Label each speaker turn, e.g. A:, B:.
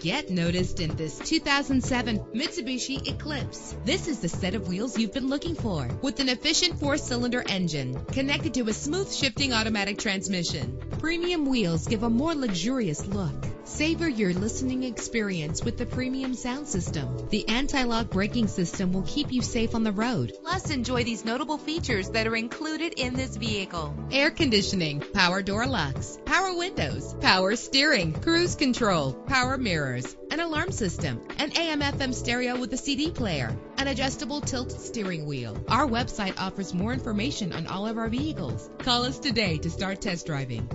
A: Get noticed in this 2007 Mitsubishi Eclipse. This is the set of wheels you've been looking for, with an efficient 4-cylinder engine connected to a smooth shifting automatic transmission. Premium wheels give a more luxurious look. Savor your listening experience with the premium sound system. The anti-lock braking system will keep you safe on the road. Plus, enjoy these notable features that are included in this vehicle: air conditioning, power door locks, power windows, power steering, cruise control, power mirrors, an alarm system, an AM/FM stereo with a CD player, an adjustable tilt steering wheel. Our website offers more information on all of our vehicles. Call us today to start test driving.